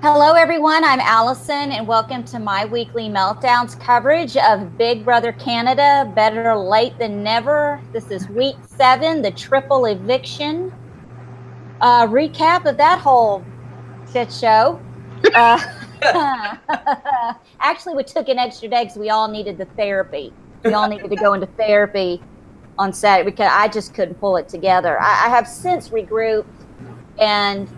Hello, everyone. I'm Allison, and welcome to my weekly Meltdowns coverage of Big Brother Canada, Better Late Than Never. This is week 7, the triple eviction. Recap of that whole shit show. Actually, we took an extra day because we all needed the therapy. We all needed to go into therapy on Saturday because I just couldn't pull it together. I have since regrouped and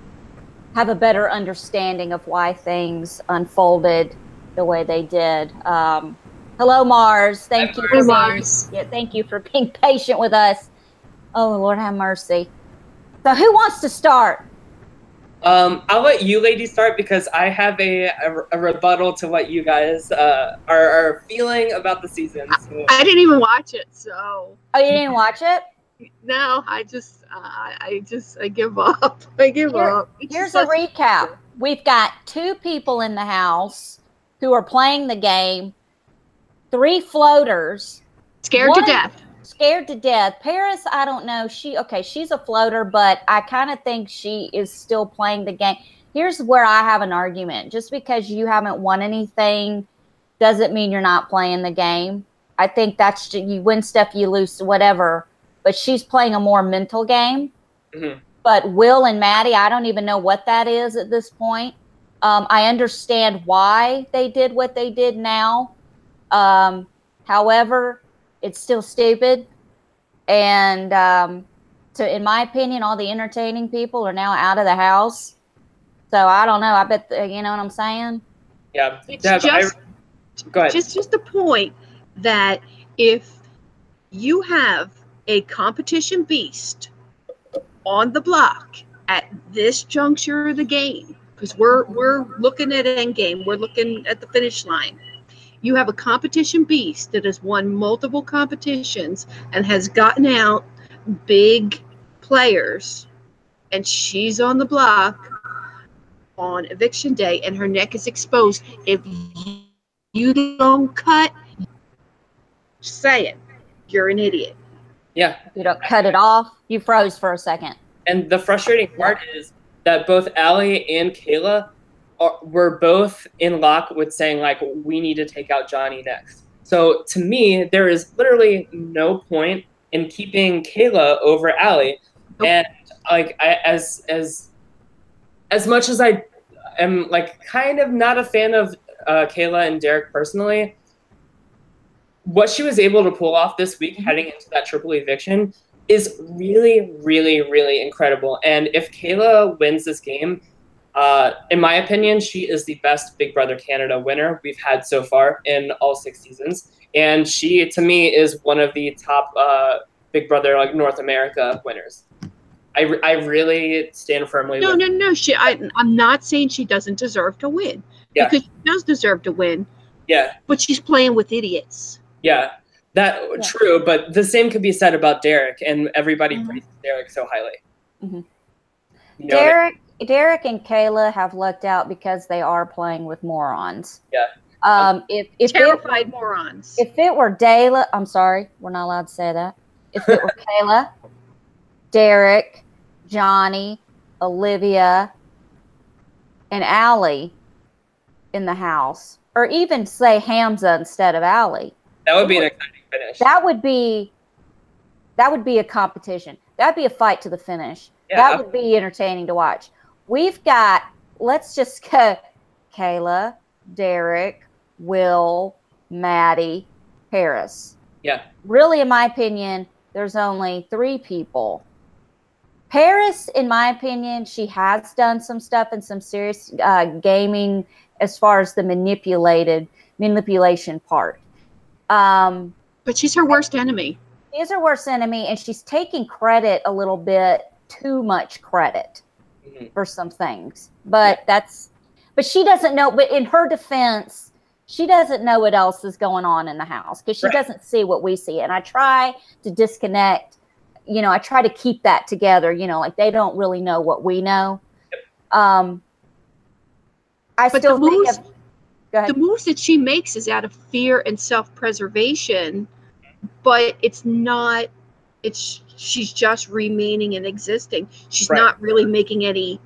have a better understanding of why things unfolded the way they did. Hello, Mars. Thank you for being patient with us. Oh, Lord have mercy. So who wants to start? I'll let you ladies start because I have a rebuttal to what you guys are feeling about the season. So. I didn't even watch it, so. Oh, you didn't watch it? No, I give up. I give up. Here's a recap. We've got 2 people in the house who are playing the game, 3 floaters. Scared to death. Scared to death. Paris, I don't know. She's a floater, but I kind of think she is still playing the game. Here's where I have an argument. Just because you haven't won anything doesn't mean you're not playing the game. I think that's, you win stuff, you lose, whatever. But she's playing a more mental game. Mm-hmm. But Will and Maddie, I don't even know what that is at this point. I understand why they did what they did now. However, it's still stupid. And so in my opinion, all the entertaining people are now out of the house. So I don't know. I bet, you know what I'm saying? Yeah. It's go ahead. Just the point that if you have a competition beast on the block at this juncture of the game, because we're looking at end game, we're looking at the finish line. You have a competition beast that has won multiple competitions and has gotten out big players, and she's on the block on eviction day, and her neck is exposed. If you don't cut, say it, you're an idiot. Yeah. You don't cut it off. You froze for a second. And the frustrating part is that both Allie and Kayla were both in lock with saying, like, we need to take out Johnny next. So to me, there is literally no point in keeping Kayla over Allie. Nope. And like, as much as I am like kind of not a fan of Kayla and Derek personally, what she was able to pull off this week heading into that triple eviction is really, really, really incredible. And if Kayla wins this game, in my opinion, she is the best Big Brother Canada winner we've had so far in all 6 seasons. And she, to me, is one of the top Big Brother like North America winners. I really stand firmly with her. No. I'm not saying she doesn't deserve to win. Yeah. Because she does deserve to win. Yeah. But she's playing with idiots. Yeah. True, but the same could be said about Derek, and everybody praises Derek so highly. Mm-hmm. You know Derek and Kayla have lucked out because they are playing with morons. Yeah. If terrified morons. If it were Dayla, I'm sorry, we're not allowed to say that. If it were Kayla, Derek, Johnny, Olivia, and Allie in the house, or even say Hamza instead of Allie, that would be an exciting finish. That would be a competition. That'd be a fight to the finish. Yeah. That would be entertaining to watch. We've got, let's just go Kayla, Derek, Will, Maddie, Paris. Yeah. Really, in my opinion, there's only 3 people. Paris, in my opinion, she has done some stuff and some serious gaming as far as the manipulation part. But she's her worst enemy. She is her worst enemy, and she's taking credit a little bit, too much credit for some things. But she doesn't know, but in her defense, she doesn't know what else is going on in the house because she doesn't see what we see. And I try to disconnect, I try to keep that together, like they don't really know what we know. The moves that she makes is out of fear and self-preservation, but she's just remaining and existing. She's not really making any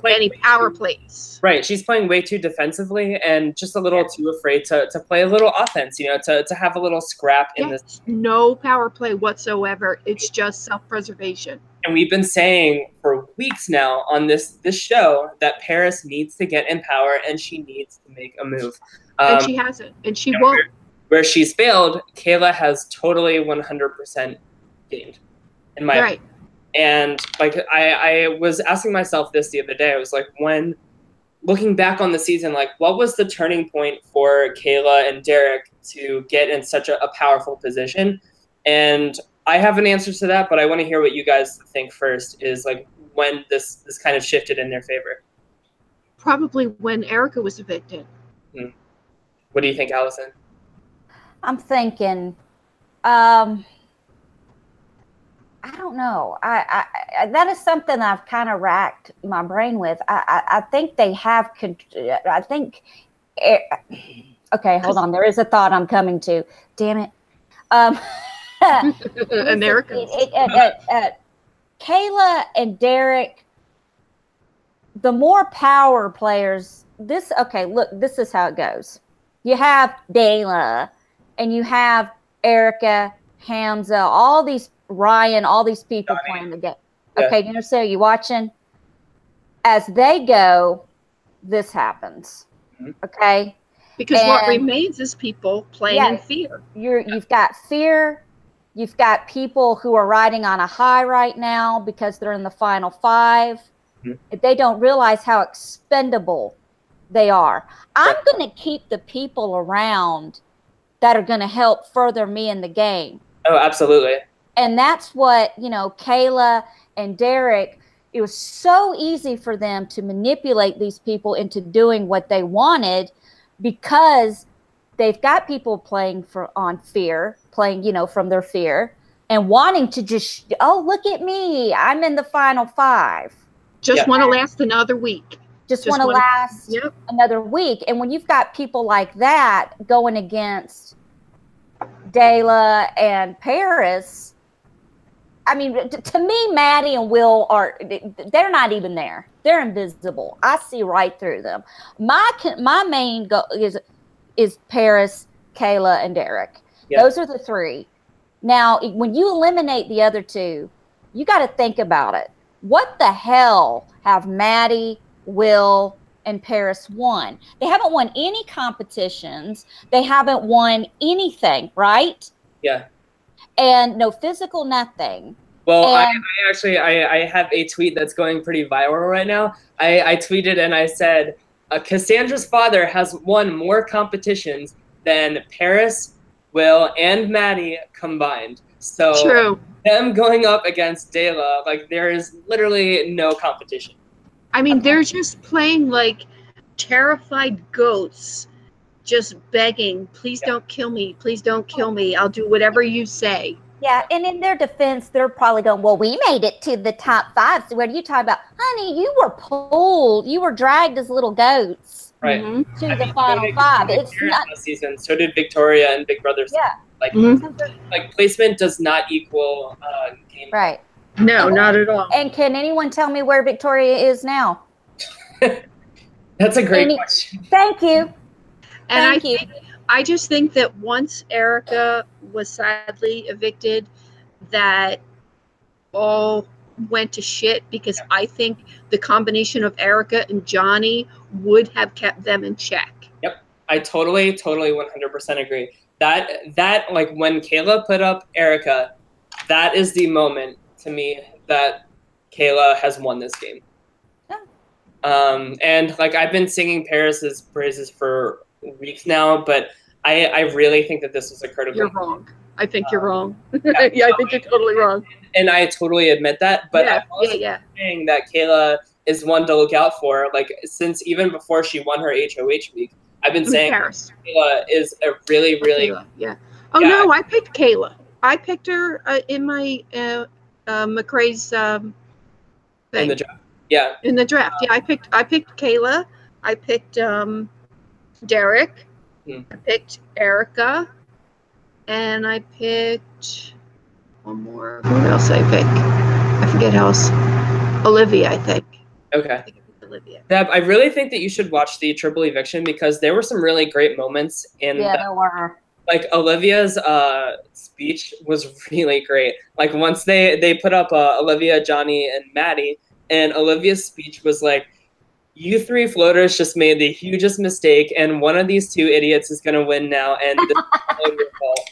any power plays. Right. She's playing way too defensively and just a little too afraid to play a little offense, to have a little scrap in this. No power play whatsoever. It's just self-preservation. And we've been saying for weeks now on this show that Paris needs to get in power and she needs to make a move. And she hasn't. And she won't. Where she's failed, Kayla has totally 100% gained, in my opinion. And like I was asking myself this the other day. I was like, when looking back on the season, like what was the turning point for Kayla and Derek to get in such a powerful position? And I have an answer to that, but I want to hear what you guys think first. Is like when this kind of shifted in their favor. Probably when Erica was evicted. What do you think, Allison? I'm thinking. I don't know. I that is something I've kind of racked my brain with. I think they have. I think. Okay, hold on. There is a thought I'm coming to. Damn it. America. Kayla and Derek. The more power players. Look. This is how it goes. You have Dayla, and you have Erica, Hamza, all these. Ryan, all these people playing the game. Okay, so you watching? As they go, this happens. Okay? Because what remains is people playing in fear. You've got fear. You've got people who are riding on a high right now because they're in the final 5. If they don't realize how expendable they are. I'm going to keep the people around that are going to help further me in the game. Oh, absolutely. And that's what, Kayla and Derek, it was so easy for them to manipulate these people into doing what they wanted because they've got people playing on fear, playing, from their fear and wanting to just, look at me. I'm in the final 5. Just want to last another week. Just want to last another week. And when you've got people like that going against Dayla and Paris, I mean, to me, Maddie and Will they're not even there. They're invisible. I see right through them. My main goal is Paris, Kayla, and Derek. Yeah. Those are the 3. Now, when you eliminate the other 2, you got to think about it. What the hell have Maddie, Will, and Paris won? They haven't won any competitions. They haven't won anything, right? Yeah. And no physical, nothing. Well, I have a tweet that's going pretty viral right now. I tweeted and I said, Cassandra's father has won more competitions than Paris, Will, and Maddie combined. So true. Them going up against Dayla, like there is literally no competition. I mean, they're just playing like terrified goats. Just begging, please don't kill me. Please don't kill me. I'll do whatever you say. Yeah, and in their defense, they're probably going, well, we made it to the top 5. So what are you talking about? Honey, you were pulled. You were dragged as little goats to the final 5. It's not last season. So did Victoria and Big Brother. Yeah. Like placement does not equal game. Right. No, not at all. And can anyone tell me where Victoria is now? That's a great question. Thank you. And I just think that once Erica was sadly evicted, that all went to shit because I think the combination of Erica and Johnny would have kept them in check. Yep. I totally 100% agree. That like when Kayla put up Erica, that is the moment to me that Kayla has won this game. Yeah. And like I've been singing Paris's praises for weeks now, but I really think that this was a critical. You're wrong. I think you're wrong. Yeah, I think you're totally wrong. And I totally admit that. But I'm also saying that Kayla is one to look out for. Like since even before she won her HOH week, I've been saying Kayla is a really yeah. Oh no, I picked Kayla. I picked her in my McCrae's thing. In the draft. Yeah. In the draft. Yeah, I picked Kayla. I picked Derek. I picked Erica. And I picked one more. Who else I pick? I forget who else. Olivia, I think. Okay. Olivia. Deb, I really think that you should watch the Triple Eviction because there were some really great moments in there were. Like Olivia's speech was really great. Like once they put up Olivia, Johnny, and Maddie, and Olivia's speech was like, "You three floaters just made the hugest mistake, and one of these two idiots is gonna win now, and this is all your fault."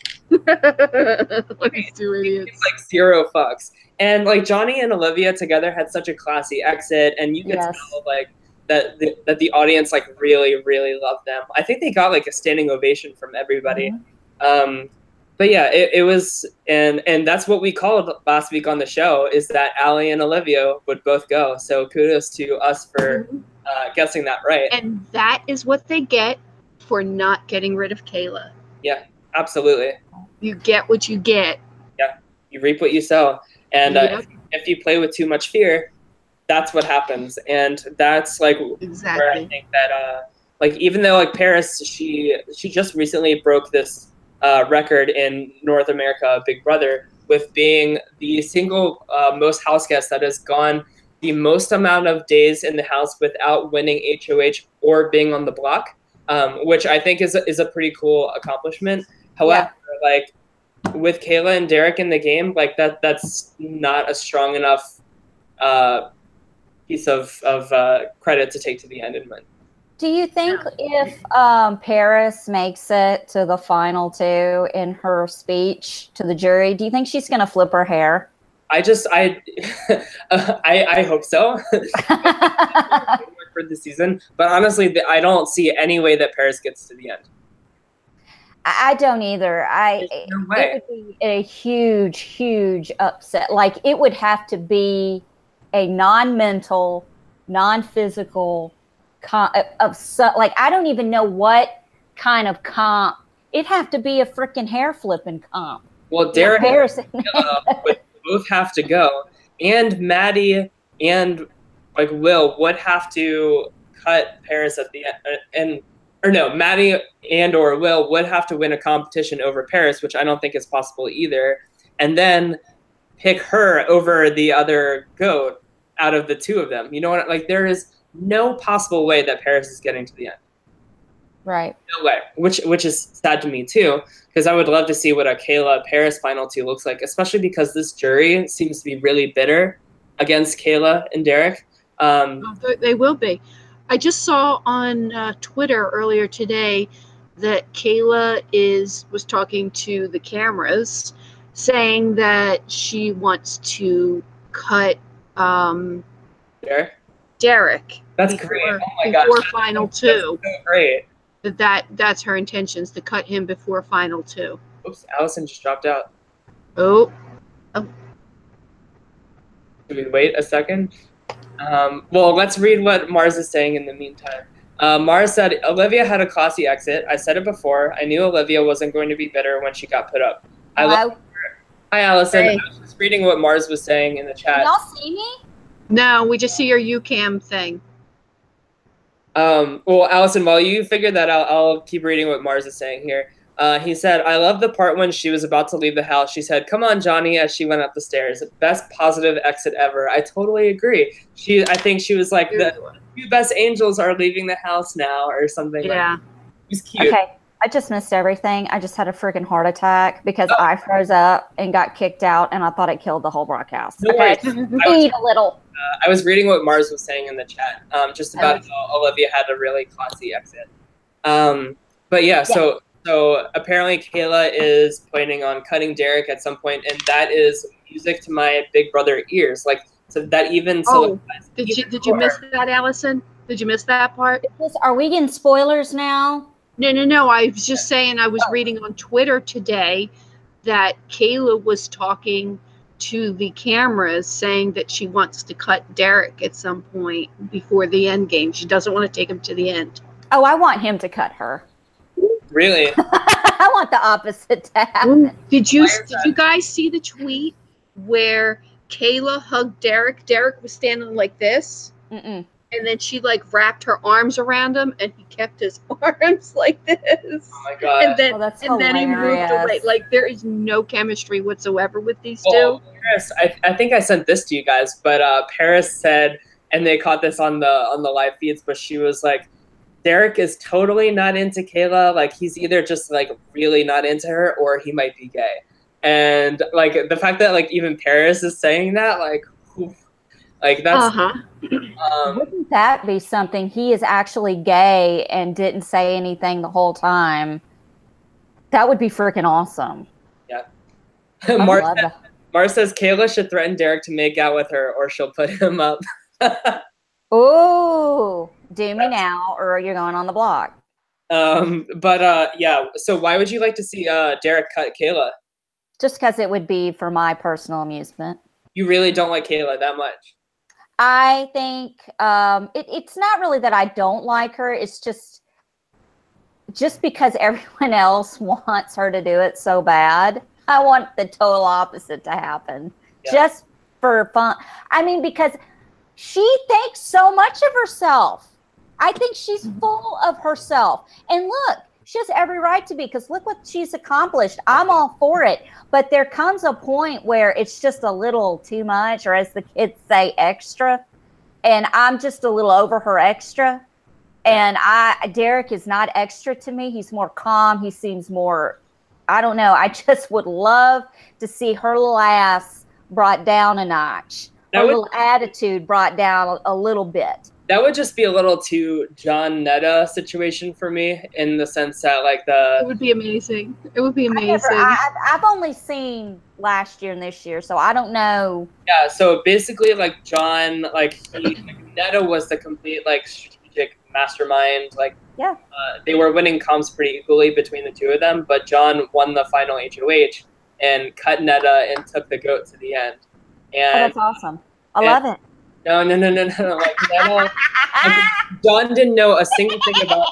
What these two idiots? Like zero fucks. And like Johnny and Olivia together had such a classy exit, and you could tell like that the audience like really loved them. I think they got like a standing ovation from everybody. But yeah, it was, and that's what we called last week on the show, is that Allie and Olivia would both go. So kudos to us for guessing that right. And that is what they get for not getting rid of Kayla. Yeah, absolutely. You get what you get. Yeah, you reap what you sow. And if you play with too much fear, that's what happens. And that's like where I think that like even though like Paris, she just recently broke this record in North America, Big Brother, with being the single most house guest that has gone the most amount of days in the house without winning HOH or being on the block, which I think is a pretty cool accomplishment. However, like with Kayla and Derek in the game, like that's not a strong enough piece of credit to take to the end and win. Do you think if Paris makes it to the final two in her speech to the jury, do you think she's going to flip her hair? I hope so for the season. But honestly, I don't see any way that Paris gets to the end. I don't either. There's no way. It would be a huge upset. Like it would have to be a non-mental, non-physical like I don't even know what kind of comp. It'd have to be a freaking hair flipping comp. Well, Derek would both have to go, and Maddie and like Will would have to cut Paris at the end, or no, Maddie and or Will would have to win a competition over Paris, which I don't think is possible either, and then pick her over the other goat out of the two of them. You know what? Like there is no possible way that Paris is getting to the end. Right. No way. Which is sad to me too, because I would love to see what a Kayla Paris final two looks like, especially because this jury seems to be really bitter against Kayla and Derek. They will be. I just saw on Twitter earlier today that Kayla was talking to the cameras, saying that she wants to cut Derek. That's great. Oh my gosh. Before final two. That's so great. That's her intentions, to cut him before final two. Oops, Allison just dropped out. Oh. Should we wait a second? Well, let's read what Mars is saying in the meantime. Mars said, Olivia had a classy exit. I said it before. I knew Olivia wasn't going to be bitter when she got put up. Hi, Allison. Hey. I was just reading what Mars was saying in the chat. Can y'all see me? No, we just see your UCam thing. Well, Allison, while you figure that out, I'll keep reading what Mars is saying here. He said, I love the part when she was about to leave the house. She said, come on, Johnny, as she went up the stairs. Best positive exit ever. I totally agree. I think she was like, the two best angels are leaving the house now or something. Yeah. Like that. It was cute. Okay. I just missed everything. I just had a freaking heart attack because I froze up and got kicked out, and I thought it killed the whole broadcast. No okay, eat a little. I was reading what Mars was saying in the chat, just about how Olivia had a really classy exit. But yeah, so apparently Kayla is planning on cutting Derek at some point, and that is music to my Big Brother ears. Like, so that even. Did you miss that, Allison? Did you miss that part? Are we getting spoilers now? No. I was just saying, I was reading on Twitter today that Kayla was talking to the cameras saying that she wants to cut Derek at some point before the end game. She doesn't want to take him to the end. Oh, I want him to cut her. Really? I want the opposite to happen. Did you guys see the tweet where Kayla hugged Derek? Derek was standing like this. Mm-mm. And then she like wrapped her arms around him, and he kept his arms like this. Oh my god! And then he moved away. Like there is no chemistry whatsoever with these two. Paris, I think I sent this to you guys, but Paris said and they caught this on the live feeds, but she was like, Derek is totally not into Kayla. Like, he's either just like really not into her, or he might be gay. And like the fact that like even Paris is saying that, like, like that's wouldn't that be something? He is actually gay and didn't say anything the whole time. That would be freaking awesome. Yeah. Mar says Kayla should threaten Derek to make out with her, or she'll put him up. Ooh, do me now, or you're going on the block. Yeah. So why would you like to see Derek cut Kayla? Just because it would be for my personal amusement. You really don't like Kayla that much? I think it's not really that I don't like her. It's just because everyone else wants her to do it so bad. I want the total opposite to happen, just for fun. I mean, because she thinks so much of herself. I think she's full of herself. And look, she has every right to be, because look what she's accomplished. I'm all for it. But there comes a point where it's just a little too much, or as the kids say, extra. And I'm just a little over her extra. And Derek is not extra to me. He's more calm. He seems more, I don't know. I just would love to see her little ass brought down a notch. Her little attitude brought down a little bit. That would just be a little too John Netta situation for me, in the sense that like It would be amazing. It would be amazing. I've only seen last year and this year, so I don't know. Yeah, so basically like John, like Netta was the complete like strategic mastermind. Like they were winning comps pretty equally between the two of them, but John won the final HOH and cut Netta and took the goat to the end. And that's awesome. I love it. No. Like, Netta, John didn't know a single thing about.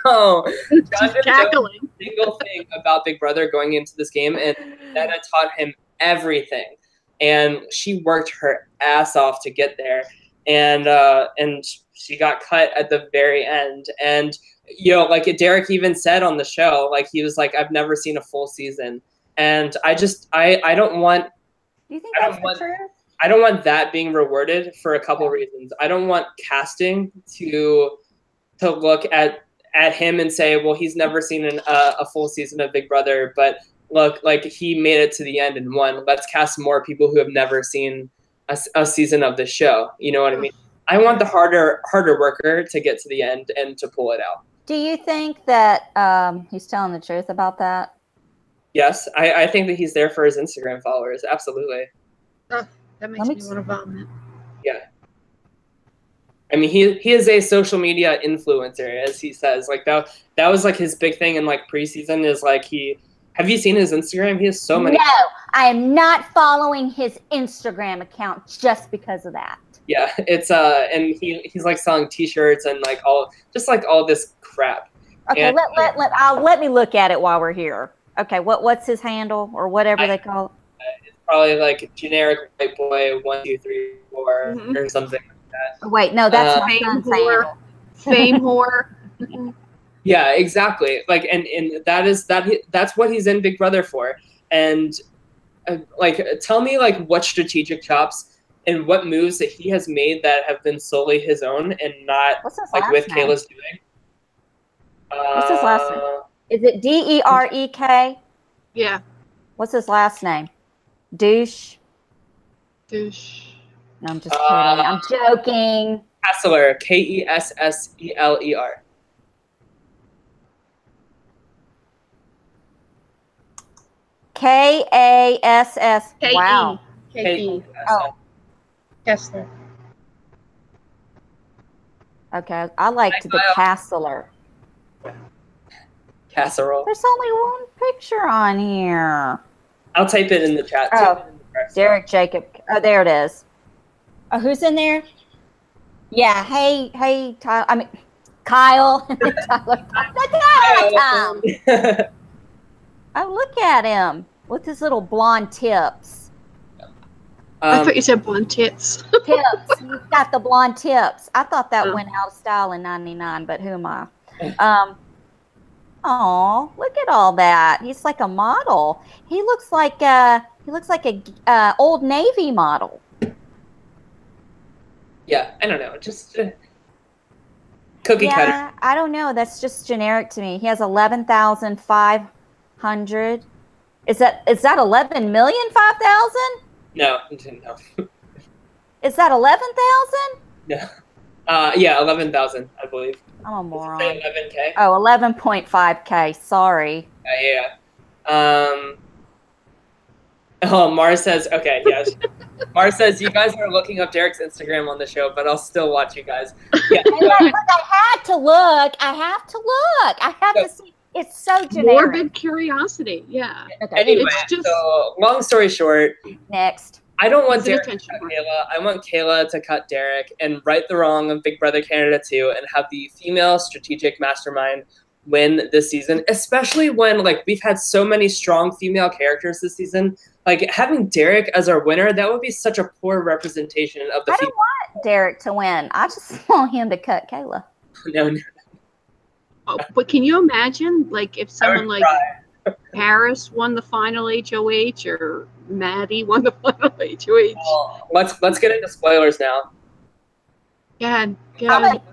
No, John didn't know a single thing about Big Brother going into this game, and Netta taught him everything. And she worked her ass off to get there, and she got cut at the very end. And like Derek even said on the show, like he was like, "I've never seen a full season," and I don't want. Do you think that's the truth? I don't want that being rewarded for a couple reasons. I don't want casting to look at him and say, well, he's never seen a full season of Big Brother, but look, like he made it to the end and won. Let's cast more people who have never seen a season of the show. You know what I mean? I want the harder worker to get to the end and to pull it out. Do you think that he's telling the truth about that? Yes, I think that he's there for his Instagram followers. Absolutely. That makes me want to vomit. Yeah. I mean, he is a social media influencer, as he says. Like that was like his big thing in like preseason is like have you seen his Instagram? He has so many. No, I am not following his Instagram account just because of that. Yeah, it's and he's like selling T-shirts and like all this crap. Okay, and, let me look at it while we're here. Okay, what's his handle or whatever they call it? It's probably like generic white boy 1 2 3 4 or something like that. Wait, no, that's my son's handle. Fame whore. Yeah, exactly. Like, and that's what he's in Big Brother for. And like, tell me like what strategic chops and what moves that he has made that have been solely his own and not like with Kayla's doing. What's his last name? Is it Derek? Yeah. What's his last name? Douche. No, I'm just kidding. I'm joking. Kessler. Kesseler. Kass. Wow. Ke. Oh. Kessler. Okay, I liked the Castler. Casserole. There's only one picture on here. I'll type it in the chat. Oh, Derek Jacob. Oh, there it is. Oh, who's in there? Yeah. Hey, Tyler. I mean, Kyle. Tyler. Tom. Oh, look at him with his little blonde tips. I thought you said blonde tits. Tips. He's got the blonde tips. I thought that went out of style in '99, but who am I? Oh, look at all that. He's like a model. He looks like a Old Navy model. Yeah, I don't know. Just cookie cutter. Yeah, I don't know. That's just generic to me. He has 11,500. Is that 11,000,005,000? No. Is that 11,000? No. Yeah, 11,000, I believe. I'm a moron. 11K. Oh, 11.5K. Sorry. Yeah. Oh, Mars says, okay, yes. Mars says, you guys are looking up Derek's Instagram on the show, but I'll still watch you guys. Yeah. Look, I had to look. I have to look. I have to see. It's so generic. Morbid curiosity, yeah. Okay. Anyway, it's just... so long story short. Next. I don't want Derek to cut Kayla. I want Kayla to cut Derek and right the wrong of Big Brother Canada 2 and have the female strategic mastermind win this season, especially when, like, we've had so many strong female characters this season. Like, having Derek as our winner, that would be such a poor representation of the I don't want Derek to win. I just want him to cut Kayla. No. Oh, but can you imagine, like, if someone like Paris won the final HOH or Maddie won the final HOH? Well, let's get into spoilers now. Yeah.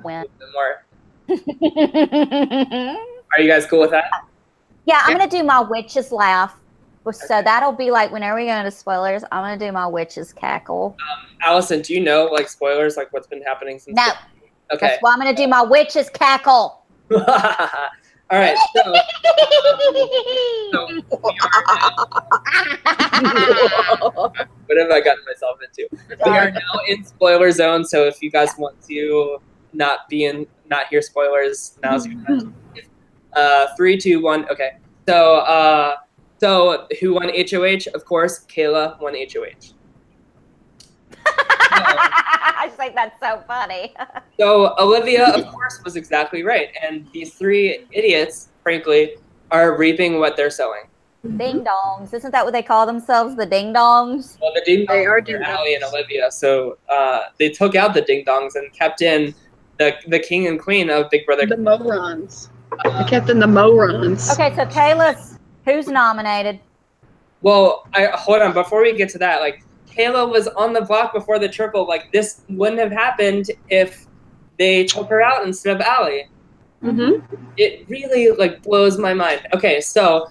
Win. More. Are you guys cool with that? Yeah, I'm gonna do my witch's laugh. So that'll be like whenever we go into spoilers, I'm gonna do my witch's cackle. Allison, do you know like spoilers, like what's been happening since? No. Okay. That's why I'm gonna do my witch's cackle. All right. So we are now, what have I gotten myself into? We are now in spoiler zone. So if you guys want to not hear spoilers, now's your time. 3, 2, 1. Okay. So who won HOH? Of course, Kayla won HOH. I just think that's so funny. So Olivia, of course, was exactly right. And these three idiots, frankly, are reaping what they're sowing. Ding dongs. Isn't that what they call themselves? The ding dongs? Well, the ding dongs are Allie and Olivia. So they took out the ding dongs and kept in the king and queen of Big Brother. The morons. They kept in the morons. Okay, so Kayla's, who's nominated? Well, hold on. Before we get to that, like, Kayla was on the block before the triple. Like, this wouldn't have happened if they took her out instead of Allie. Mm-hmm. It really, like, blows my mind. Okay, so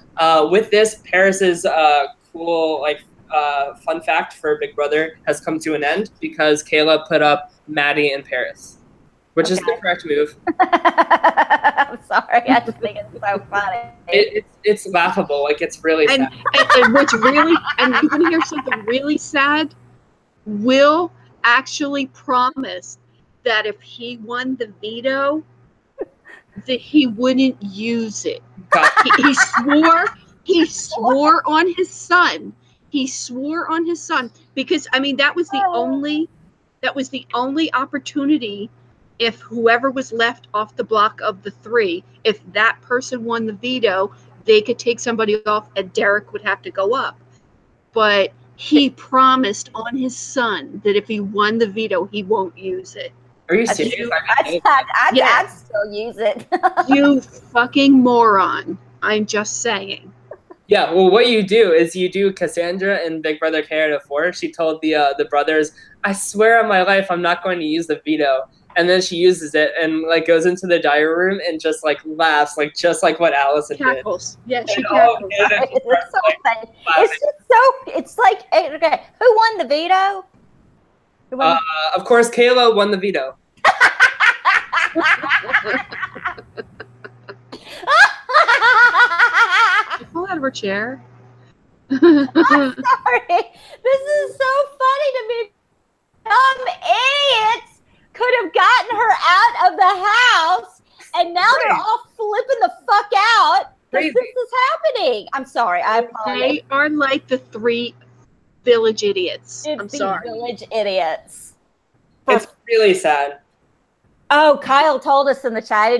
with this, Paris's cool, like, fun fact for Big Brother has come to an end because Kayla put up Maddie and Paris, which is the correct move. I'm sorry. I just think it's so funny. It's laughable. Like, it's really sad. And what's really, and you're going to hear something really sad. Will actually promised that if he won the veto, that he wouldn't use it. He swore on his son. He swore on his son because, I mean, that was the only opportunity. If whoever was left off the block of the three, if that person won the veto, they could take somebody off and Derek would have to go up. But he promised on his son that if he won the veto, he won't use it. Are you serious? I'd still use it. You fucking moron. I'm just saying. Yeah, well, what you do is you do Cassandra in Big Brother Canada 4. She told the brothers, I swear on my life I'm not going to use the veto. And then she uses it and like goes into the diary room and just like laughs, like just like what Allison cackles. Did. Yeah, she cackles. It's so funny. It's just so. It's like, okay, who won the veto? Of course, Kayla won the veto. Fall out of her chair. I'm sorry. This is so funny to me. Some idiots could have gotten her out of the house, and now they're all flipping the fuck out that this is happening. I'm sorry. I apologize. They are like the three village idiots. I'm sorry. Village idiots. It's really sad. Oh, Kyle told us in the chat. I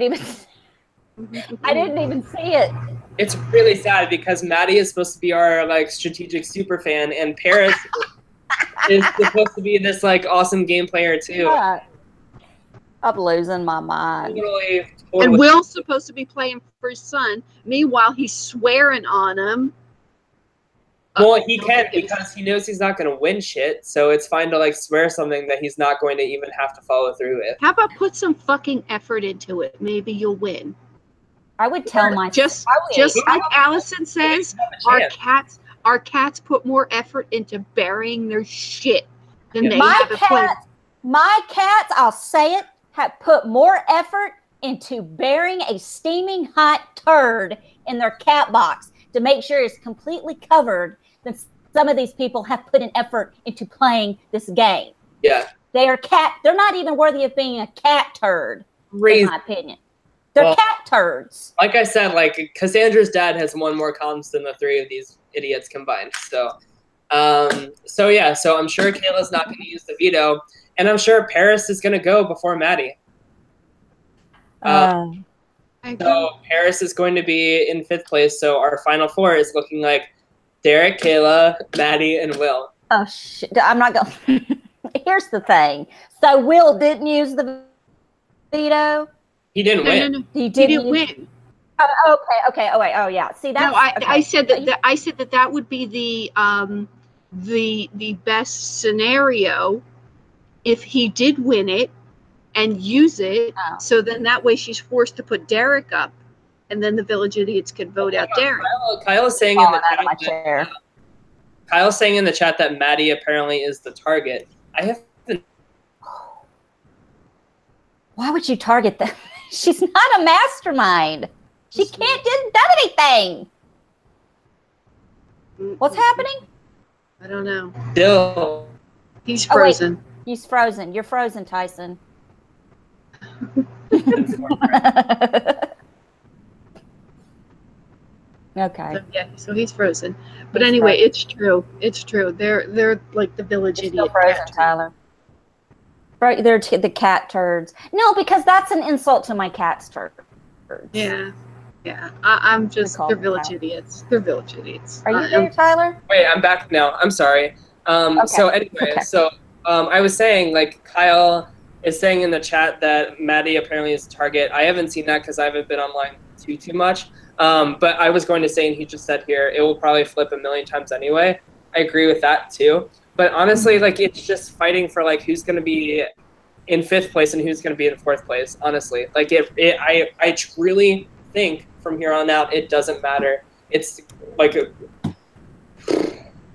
didn't even see it. It's really sad because Maddie is supposed to be our like strategic super fan, and Paris is supposed to be this like awesome game player too. Yeah. I'm losing my mind. Totally. And Will's supposed to be playing for his son. Meanwhile, he's swearing on him. Well, he can't because he knows he's not going to win shit, so it's fine to like swear something that he's not going to even have to follow through with. How about put some fucking effort into it? Maybe you'll win. I would tell my just like Allison says, our cats put more effort into burying their shit than they have at my cats, I'll say it, have put more effort into burying a steaming hot turd in their cat box to make sure it's completely covered than some of these people have put an effort into playing this game. Yeah. They're not even worthy of being a cat turd, in my opinion. They're cat turds. Like I said, like Cassandra's dad has won more comms than the three of these idiots combined. So I'm sure Kayla's not going to use the veto, and I'm sure Paris is going to go before Maddie. So Paris is going to be in 5th place. So our final 4 is looking like Derek, Kayla, Maddie, and Will. Oh shit! I'm not going. Here's the thing. So Will didn't use the veto. He didn't win. No. He didn't win. Oh, okay. Oh wait. Oh yeah. See, that's. No, I said that would be the best scenario if he did win it and use it. Oh. So then that way she's forced to put Derek up, and then the Village Idiots could vote out Derek. Kyle is saying in the chat. Kyle's saying in the chat that Maddie apparently is the target. I haven't. Why would you target them? She's not a mastermind. She can't do anything. What's happening? I don't know. Still. He's frozen. Wait. He's frozen. You're frozen, Tyson. Okay. So he's frozen. But anyway, it's true. It's true. They're like the Village Idiot. Frozen, Tyler. Right, they're the cat turds. No, because that's an insult to my cat's turds. Yeah. I'm just, they're Village Idiots. They're Village Idiots. Are you there, Tyler? Wait, I'm back now. I'm sorry. So anyway, I was saying, like, Kyle is saying in the chat that Maddie apparently is the target. I haven't seen that because I haven't been online too much. But I was going to say, and he just said here, it will probably flip a million times anyway. I agree with that too. But honestly, like, it's just fighting for, like, who's going to be in 5th place and who's going to be in 4th place, honestly. Like, I truly think from here on out, it doesn't matter. It's, like...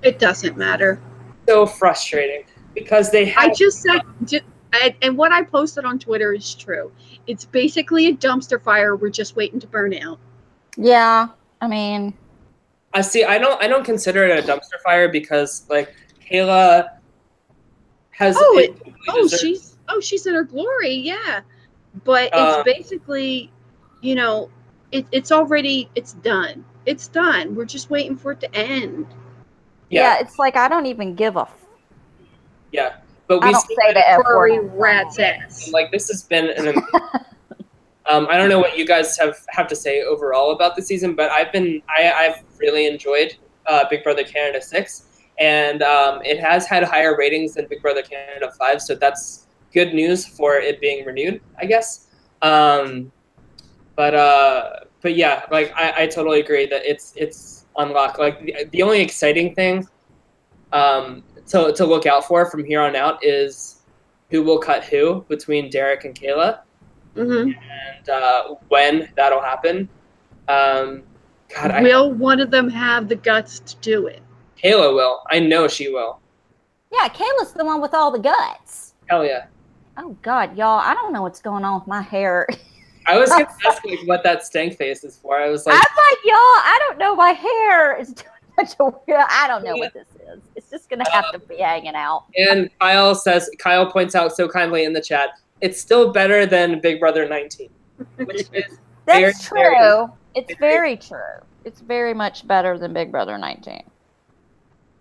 It doesn't matter. So frustrating. Because they have... I just said... and what I posted on Twitter is true. It's basically a dumpster fire. We're just waiting to burn out. Yeah, I mean... I don't consider it a dumpster fire because, like... Kayla has. She's in her glory, yeah. But it's basically, it's done. It's done. We're just waiting for it to end. Yeah, it's like I don't even give a. Yeah, but we don't say the F word. Rat's ass. Like this has been an. I don't know what you guys have to say overall about the season, but I've really enjoyed Big Brother Canada 6. And it has had higher ratings than Big Brother Canada 5, so that's good news for it being renewed, I guess. But yeah, like I totally agree that it's unlocked. Like the only exciting thing to look out for from here on out is who will cut who between Derek and Kayla, and when that'll happen. Will one of them have the guts to do it? Kayla will. I know she will. Yeah, Kayla's the one with all the guts. Hell yeah. Oh, God, y'all. I don't know what's going on with my hair. I was going to ask what that stank face is for. I was like, y'all, I don't know. My hair is doing such a weird... I don't know what this is. It's just going to have to be hanging out. And Kyle points out so kindly in the chat, it's still better than Big Brother 19. Which is That's true. It's very true. It's very much better than Big Brother 19.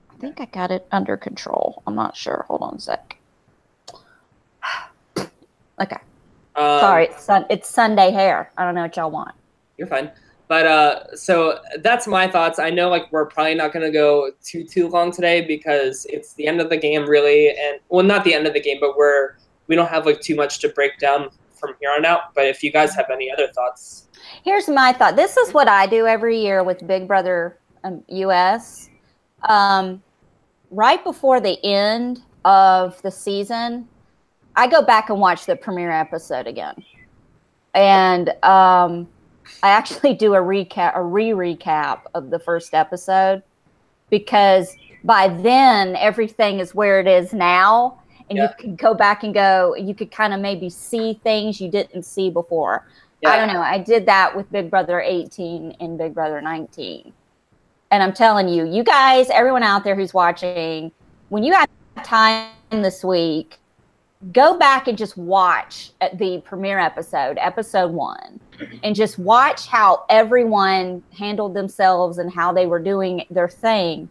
I think I got it under control. I'm not sure. Hold on a sec. Okay. Sorry, it's Sunday hair. I don't know what y'all want. You're fine. But so that's my thoughts. I know like we're probably not going to go too long today because it's the end of the game really, and well, not the end of the game, but we don't have like too much to break down from here on out. But if you guys have any other thoughts, here's my thought. This is what I do every year with Big Brother US. right before the end of the season, I go back and watch the premiere episode again. And I actually do a re-recap of the first episode, because by then everything is where it is now. And you can go back and you could kind of maybe see things you didn't see before. Yeah. I don't know. I did that with Big Brother 18 and Big Brother 19. And I'm telling you, you guys, everyone out there who's watching, when you have time this week, go back and just watch the premiere episode, episode 1, and just watch how everyone handled themselves and how they were doing their thing.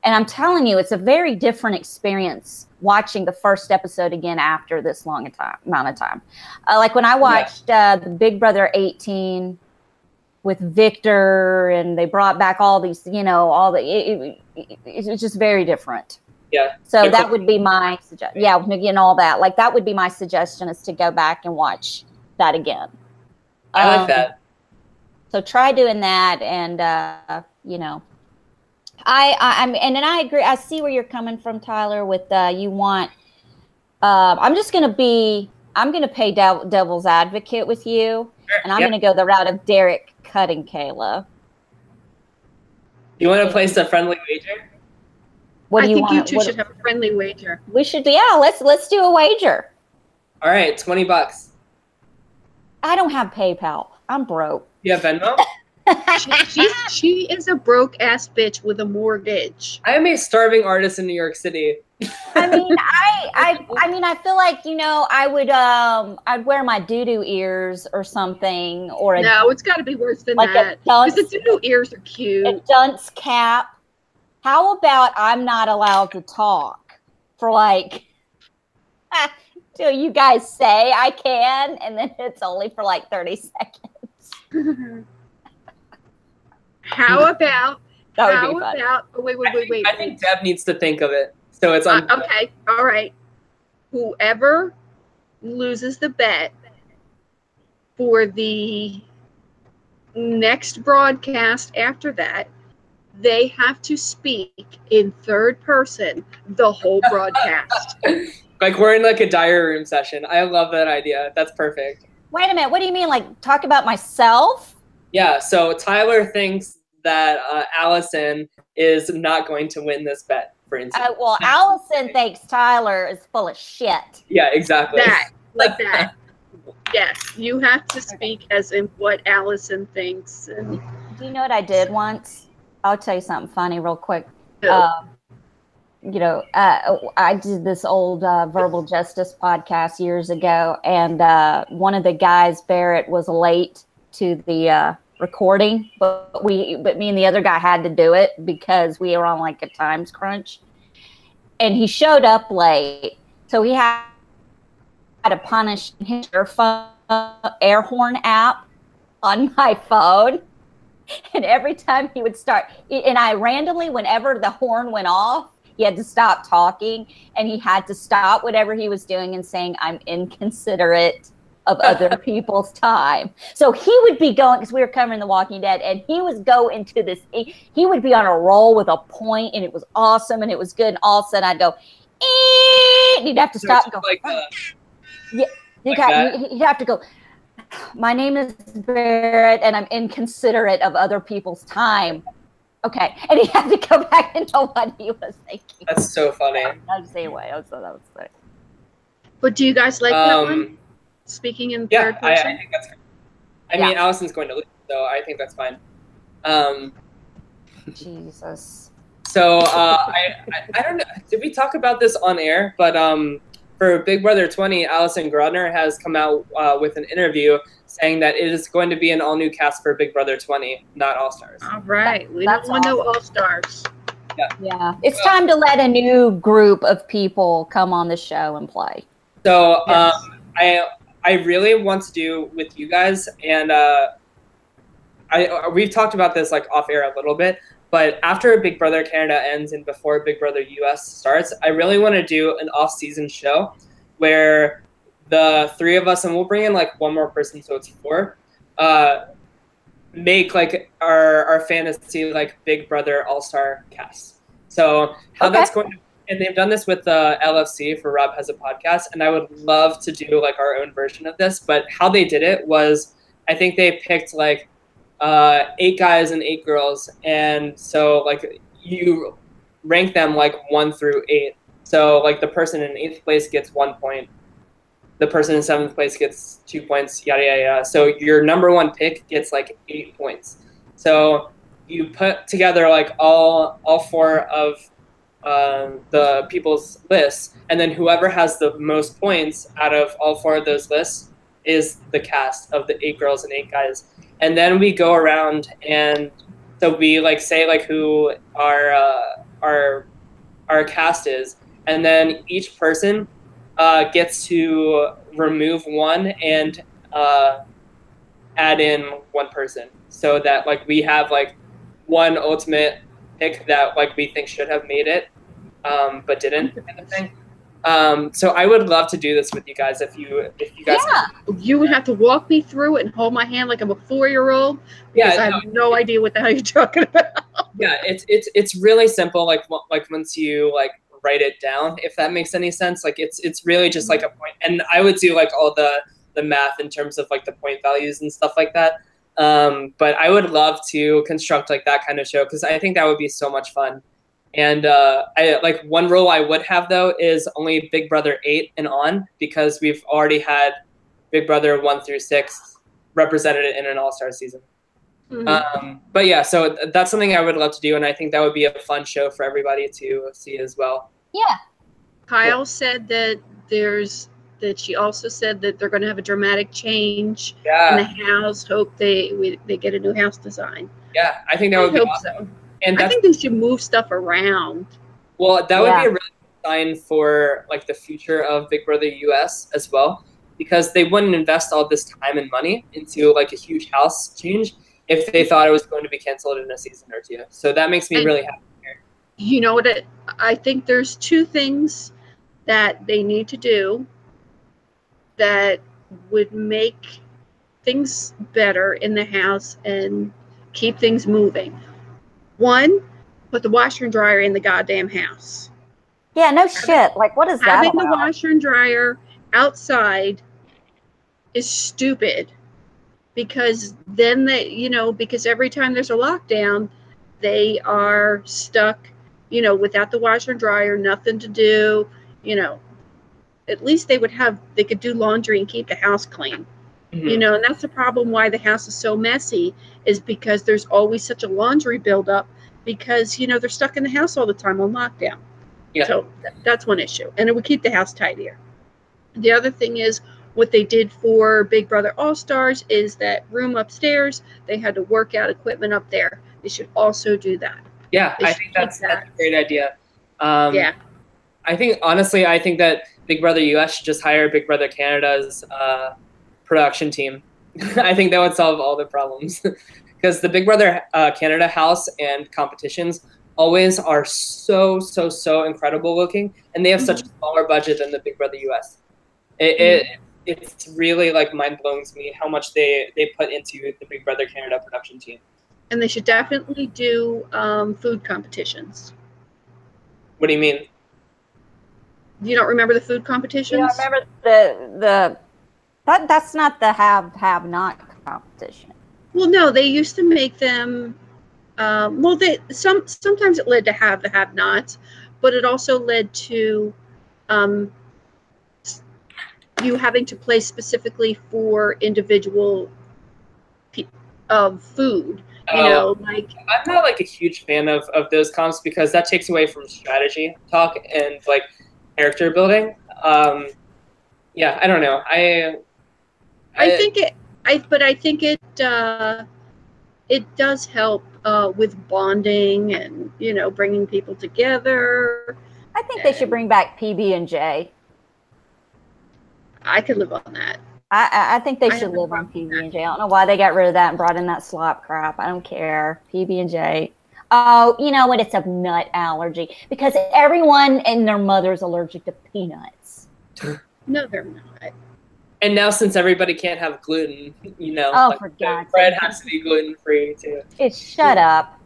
And I'm telling you, it's a very different experience watching the first episode again after this long amount of time. Like when I watched the Big Brother 18 with Victor, and they brought back all these, it's just very different. Yeah. So that would be my suggestion. Yeah, and all that. Like that would be my suggestion, is to go back and watch that again. I like that. So try doing that, and and I agree. I see where you're coming from, Tyler. With you want, I'm going to play devil's advocate with you, and I'm going to go the route of Derek cutting Kayla. You want to place a friendly wager? I think you two should have a friendly wager. We should, let's do a wager. All right, $20. I don't have PayPal. I'm broke. You have Venmo? She is a broke ass bitch with a mortgage. I am a starving artist in New York City. I mean, I feel like, I'd wear my doo-doo ears or something, or no, it's got to be worse than that. Because the doo-doo ears are cute. A dunce cap. How about I'm not allowed to talk for till you guys say I can, and then it's only for 30 seconds. How about? That would be fun. Wait. I think Deb needs to think of it. So it's on. Okay. All right. Whoever loses the bet for the next broadcast after that, they have to speak in third person the whole broadcast. Like we're in a diary room session. I love that idea. That's perfect. Wait a minute. What do you mean? Talk about myself? Yeah. So Tyler thinks that Allison is not going to win this bet, for instance. Well, Allison thinks Tyler is full of shit. Yeah, exactly. That. Yes, you have to speak as in what Allison thinks. And do you know what I did once? I'll tell you something funny real quick. I did this old verbal justice podcast years ago, and one of the guys, Barrett, was late to the recording, but me and the other guy had to do it because we were on a times crunch, and he showed up late, so he had to punish his air horn app on my phone. And every time he would start, and I randomly, whenever the horn went off, he had to stop talking, and he had to stop whatever he was doing and saying, "I'm inconsiderate of other people's time." So he would be going, because we were covering The Walking Dead, and he would go into this, he would be on a roll with a point, and it was awesome, and it was good, and all of a sudden I'd go, and he'd have to stop and go, he'd have to go, "My name is Barrett, and I'm inconsiderate of other people's time." Okay, and he had to go back and know what he was thinking. That's so funny. I'll say away. I thought that was funny. But do you guys like that one? Speaking in third person? I think that's good. I mean, Allison's going to lose, so I think that's fine. Jesus. So I don't know. Did we talk about this on air? But for Big Brother 20, Allison Grodner has come out with an interview saying that it is going to be an all-new cast for Big Brother 20, not All-Stars. All right. We don't want no All-Stars. Yeah. It's time to let a new group of people come on the show and play. So I really want to do with you guys, and we've talked about this off air a little bit, but after Big Brother Canada ends and before Big Brother US starts, I really want to do an off-season show where the three of us, and we'll bring in one more person, so it's 4, make our fantasy Big Brother All-Star cast. So how that's going to, and they've done this with LFC for Rob Has a Podcast, and I would love to do like our own version of this. But how they did it was, I think they picked like 8 guys and 8 girls, and so like you rank them like 1 through 8. So like the person in 8th place gets 1 point, the person in 7th place gets 2 points, yada yada yada. So your number 1 pick gets like 8 points. So you put together like all 4 of the people's lists, and then whoever has the most points out of all 4 of those lists is the cast of the 8 girls and 8 guys. And then we go around, and so we like say like who our cast is, and then each person gets to remove 1 and add in 1 person, so that like we have like 1 ultimate pick that like we think should have made it, but didn't, kind of thing. So I would love to do this with you guys if you guys. Yeah, you would have to walk me through it and hold my hand like I'm a 4-year-old. Because I have no idea what the hell you're talking about. Yeah, it's really simple. Like once you like write it down, if that makes any sense. Like it's really just like a point, and I would do like all the math in terms of like the point values and stuff like that. But I would love to construct like that kind of show, because I think that would be so much fun. And I like, one rule I would have though is only Big Brother 8 and on, because we've already had Big Brother 1 through 6 represented in an all-star season. Mm-hmm. But yeah, so that's something I would love to do, and I think that would be a fun show for everybody to see as well. Yeah. Kyle said that she also said that they're going to have a dramatic change in the house. Hope they get a new house design. Yeah, I think that would be awesome. So. And I think they should move stuff around. Well, that would be a really good sign for like the future of Big Brother US as well, because they wouldn't invest all this time and money into like a huge house change if they thought it was going to be canceled in a season or 2. So that makes me really happy here. You know what? I think there's 2 things that they need to do that would make things better in the house and keep things moving. 1, put the washer and dryer in the goddamn house. Yeah, no shit. Like, what is that Having about? the washer and dryer outside is stupid, because then because every time there's a lockdown, they are stuck, without the washer and dryer, nothing to do, At least they could do laundry and keep the house clean. Mm-hmm. And that's the problem why the house is so messy, is because there's always such a laundry buildup, because, they're stuck in the house all the time on lockdown. Yeah. So that's one issue. And it would keep the house tidier. The other thing is, what they did for Big Brother All-Stars is that room upstairs, they had to work out equipment up there. They should also do that. Yeah, I think that's a great idea. Yeah. I think that Big Brother US should just hire Big Brother Canada's production team. I think that would solve all the problems, because the Big Brother Canada house and competitions always are so incredible looking, and they have such a smaller budget than the Big Brother US. It's really like mind-blowing to me how much they put into the Big Brother Canada production team. And they should definitely do food competitions. What do you mean? You don't remember the food competitions? You don't remember that's not the have-not competition. Well, no, they used to make them. Sometimes it led to have-nots, but it also led to you having to play specifically for individual of food. Like, I'm not like a huge fan of those comps, because that takes away from strategy talk and like character building. Yeah, I don't know. I think it does help with bonding and bringing people together. I think they should bring back PB&J. I could live on that. I think they should live on PB&J. I don't know why they got rid of that and brought in that slop crap. I don't care. PB&J. Oh, you know what? It's a nut allergy, because everyone and their mother's allergic to peanuts. No, they're not. And now, since everybody can't have gluten, oh, like for God's sake, bread has to be gluten free too. Shut up.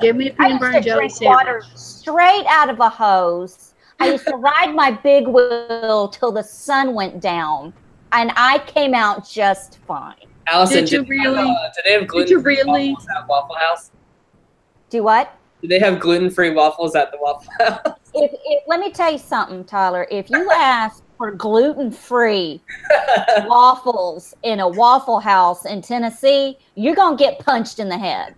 Give me a peanut butter and jelly sandwich. Water straight out of a hose. I used to ride my big wheel till the sun went down, and I came out just fine. Allison, did you really? Did they have gluten-free waffles at Waffle House? Do what? Do they have gluten-free waffles at the Waffle House? Let me tell you something, Tyler. If you ask for gluten-free waffles in a Waffle House in Tennessee, you're going to get punched in the head.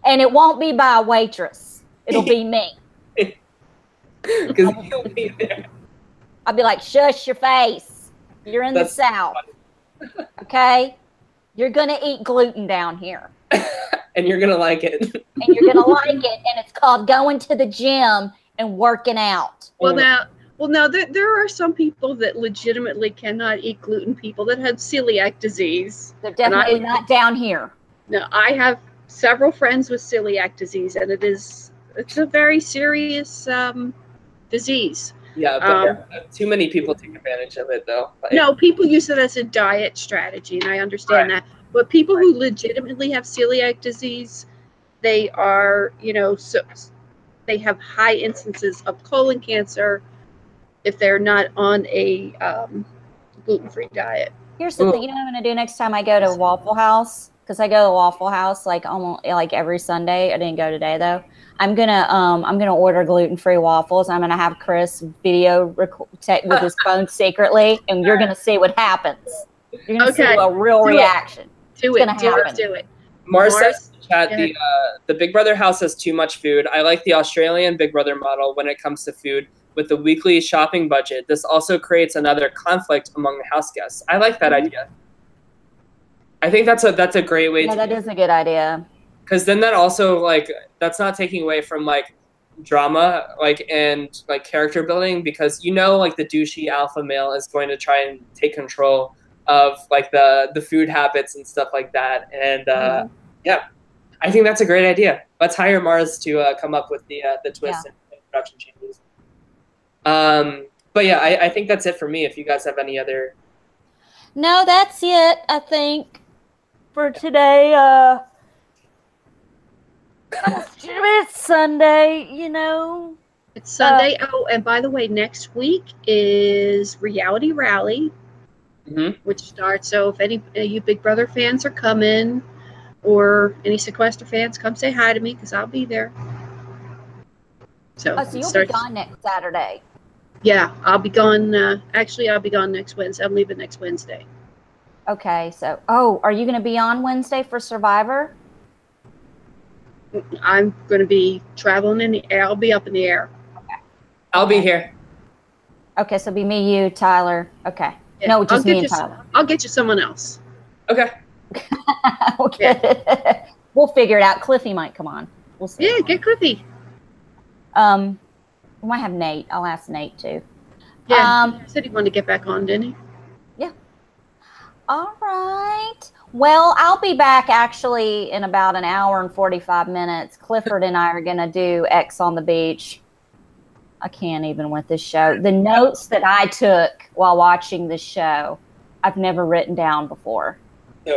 And it won't be by a waitress. It'll be me. Because you'll be there. I'll be like, shush your face. You're in the South. Okay? You're going to eat gluten down here. And you're going to like it. And you're going to like it. And it's called going to the gym and working out. Well, now there are some people that legitimately cannot eat gluten. People that have celiac disease. They're definitely not down here. No, I have several friends with celiac disease, and it's a very serious disease. Yeah, but too many people take advantage of it, though. No, people use it as a diet strategy, and I understand that. But people who legitimately have celiac disease, they are, they have high instances of colon cancer if they're not on a gluten-free diet. Here's the thing. You know what I'm going to do next time I go to Waffle House? Because I go to Waffle House like every Sunday. I didn't go today though. I'm gonna order gluten-free waffles. I'm gonna have Chris video with his phone secretly, and you're gonna see what happens. You're gonna see a real reaction. Do it. Mars says in the chat, the Big Brother house has too much food. I like the Australian Big Brother model when it comes to food. With the weekly shopping budget, this also creates another conflict among the house guests. I like that idea. I think that's a great way. Yeah, that is a good idea. Because then that also that's not taking away from drama and character building, because the douchey alpha male is going to try and take control of the food habits and stuff like that. And yeah, I think that's a great idea. Let's hire Mars to come up with the twist and production changes. But yeah, I think that's it for me. If you guys have any other. No, that's it. I think for today. It's Sunday, It's Sunday. And by the way, next week is Reality Rally, which starts. So if any of you Big Brother fans are coming, or any Sequester fans, come say hi to me because I'll be there. So you'll be gone next Saturday. Yeah, I'll be gone. Actually, I'll be gone next Wednesday. I'm leaving next Wednesday. Okay, so are you going to be on Wednesday for Survivor? I'm going to be traveling in the air. I'll be up in the air. Okay. I'll be here. Okay, so be me, you, Tyler. Okay. Yeah, No, just me and Tyler. I'll get you someone else. Okay. Okay. Yeah. We'll figure it out. Cliffy might come on. We'll see. Yeah, get Cliffy. We might have Nate. I'll ask Nate too. Yeah, he said he wanted to get back on, didn't he? Yeah. All right. Well, I'll be back actually in about an hour and 45 minutes. Clifford and I are going to do X on the Beach. I can't even with this show. The notes that I took while watching this show, I've never written down before.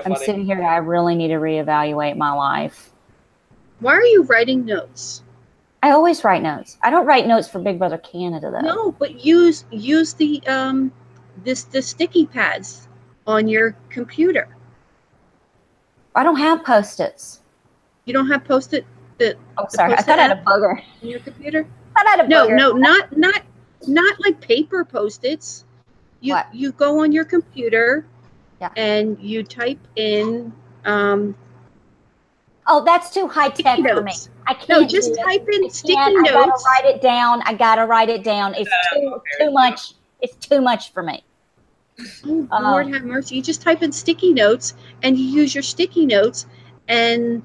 I'm sitting here, I really need to reevaluate my life. Why are you writing notes? I always write notes. I don't write notes for Big Brother Canada, though. No, but use the the sticky pads on your computer. I don't have Post-its. You don't have Post-it? Sorry. I thought I had a bugger. On your computer? I thought I had a bugger. No, not like paper Post-its. You go on your computer and you type in that's too high tech for me. I can't. No, just type in sticky notes. I gotta write it down. It's too much. It's too much for me. Oh, Lord have mercy. You just type in sticky notes and you use your sticky notes, and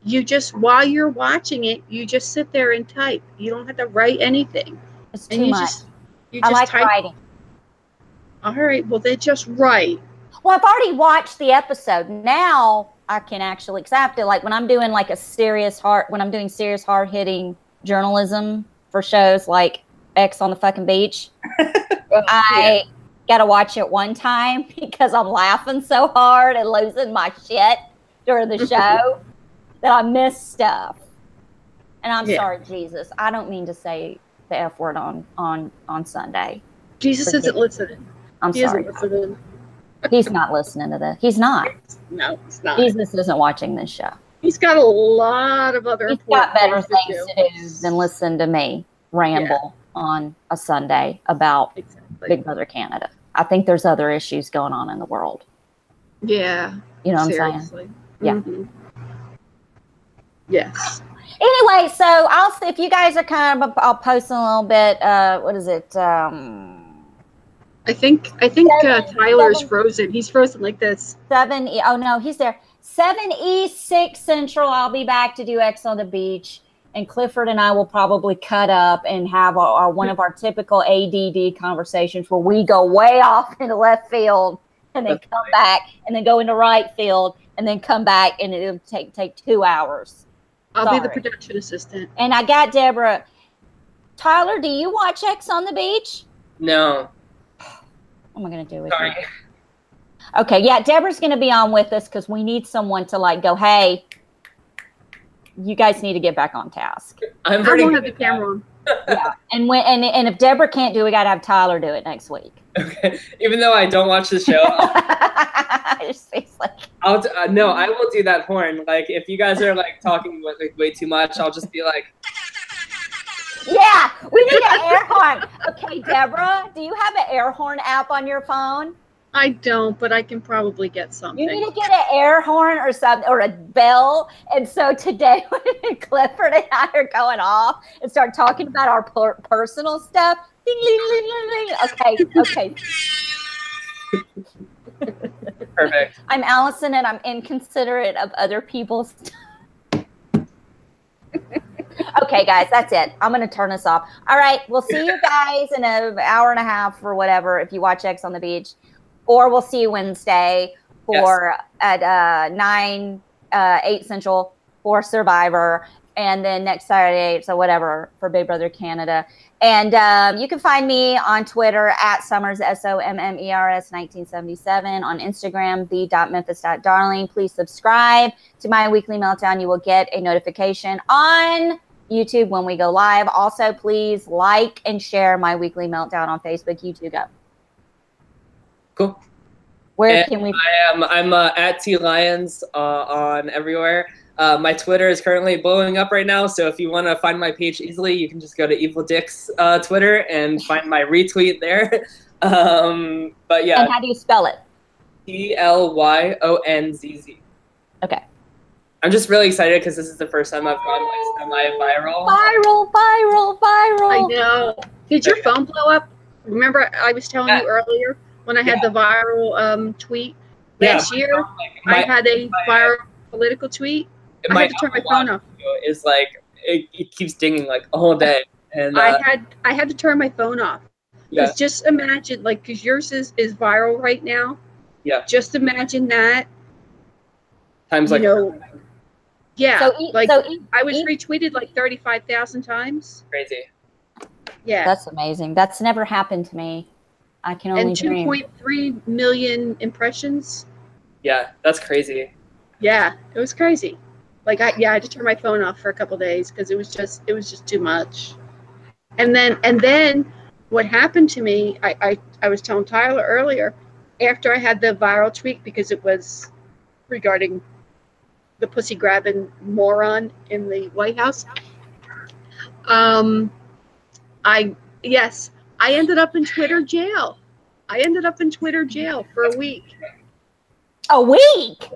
you just, while you're watching it, you just sit there and type. You don't have to write anything. It's too much. I like writing. All right, well, then just write. Well, I've already watched the episode. Now I can actually, because I have to, when I'm doing when I'm doing serious hard-hitting journalism for shows like X on the fucking Beach, I got to watch it one time because I'm laughing so hard and losing my shit. during the show that I missed stuff. And I'm sorry, Jesus. I don't mean to say the F word on Sunday. Jesus isn't listening. I'm sorry. He's not listening to this. He's not. No, he's not. Jesus isn't watching this show. He's got a lot of other. He's got better things to do than listen to me ramble on a Sunday about Big Brother Canada. I think there's other issues going on in the world. Yeah. You know what I'm saying? Yeah. Mm-hmm. Yes. Anyway, so I'll see if you guys are I'll post a little bit. What is it? I think Tyler's frozen. He's frozen like this. 7 Oh no, he's there. 7 East, 6 Central. I'll be back to do X on the Beach, and Clifford and I will probably cut up and have one of our typical ADD conversations where we go way off into left field and then come back and then go into right field and then come back, and it'll take 2 hours. I'll be the production assistant. And I got Deborah. Tyler, do you watch X on the Beach? No. What am I going to do with you? Okay, yeah, Deborah's going to be on with us because we need someone to like go, hey, you guys need to get back on task. I won't have the camera on. Yeah, and if Deborah can't do it, we got to have Tyler do it next week. Okay, even though I don't watch the show, no, I will do that horn. Like if you guys are like talking like way too much, I'll just be like. Yeah, we need an air horn. Okay, Deborah, do you have an air horn app on your phone? I don't, but I can probably get something. You need to get an air horn or something, or a bell. And so today, when Clifford and I are going off and start talking about our personal stuff, ding, ding, ding, ding, ding. Okay. Perfect. I'm Allison, and I'm inconsiderate of other people's stuff. Okay, guys, that's it. I'm going to turn this off. All right, we'll see you guys in an hour and a half or whatever if you watch X on the Beach. Or we'll see you Wednesday at 8 Central for Survivor. And then next Saturday, so whatever, for Big Brother Canada. And you can find me on Twitter at Summers, SOMMERS 1977. On Instagram, the.memphis.darling. Please subscribe to my weekly meltdown. You will get a notification on YouTube when we go live. Also, please like and share my weekly meltdown on Facebook. You too, go. Cool. Where can we? I'm at T Lyons on everywhere. My Twitter is currently blowing up right now, so if you want to find my page easily, you can just go to Evil Dick's Twitter and find my retweet there. But yeah. And how do you spell it? TLYONZZ. Okay. I'm just really excited because this is the first time I've gone like semi-viral. Viral. I know. Did your phone blow up? Remember I was telling you earlier when I had the viral tweet last year? I had a viral political tweet. I had to turn my phone off. It's like it keeps dinging like all day, and I had to turn my phone off. Because just imagine, like, because yours is viral right now. Yeah. Just imagine that. Times like. Yeah, I was retweeted like 35,000 times. Crazy. Yeah. That's amazing. That's never happened to me. I can only dream. And 2.3 million impressions. Yeah, that's crazy. Yeah, it was crazy. Like I had to turn my phone off for a couple of days because it was just too much. And then what happened to me, I was telling Tyler earlier, after I had the viral tweet because it was regarding the pussy grabbing moron in the White House. I ended up in Twitter jail. I ended up in Twitter jail for a week. A week?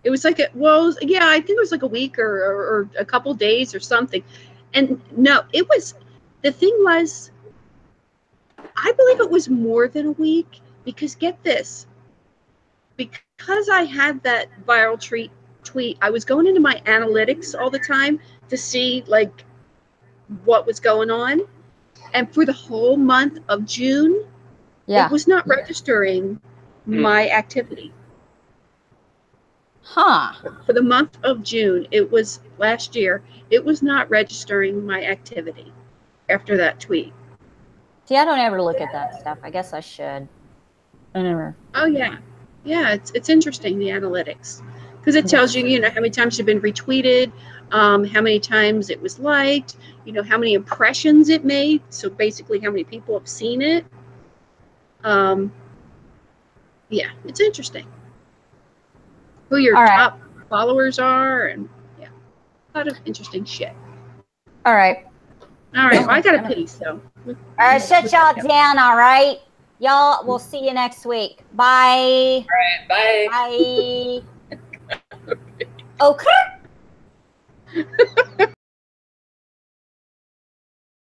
It was like I think it was like a week or a couple days or something. And no, the thing was, I believe it was more than a week because get this, because I had that viral tweet, I was going into my analytics all the time to see like what was going on. And for the whole month of June, it was not registering my activity. Huh. For the month of June, it was last year, it was not registering my activity after that tweet. See, I don't ever look at that stuff. I guess I should. I never. Oh, yeah. Yeah, it's interesting, the analytics. because it tells you, you know, how many times it's been retweeted, how many times it was liked, you know, how many impressions it made. So basically, how many people have seen it. Yeah, it's interesting. Who your top followers are, and yeah, a lot of interesting shit. All right. All right. Well, I got a pee, so. All right, shut y'all down. All right, y'all. We'll see you next week. Bye. All right. Bye. Bye. Okay.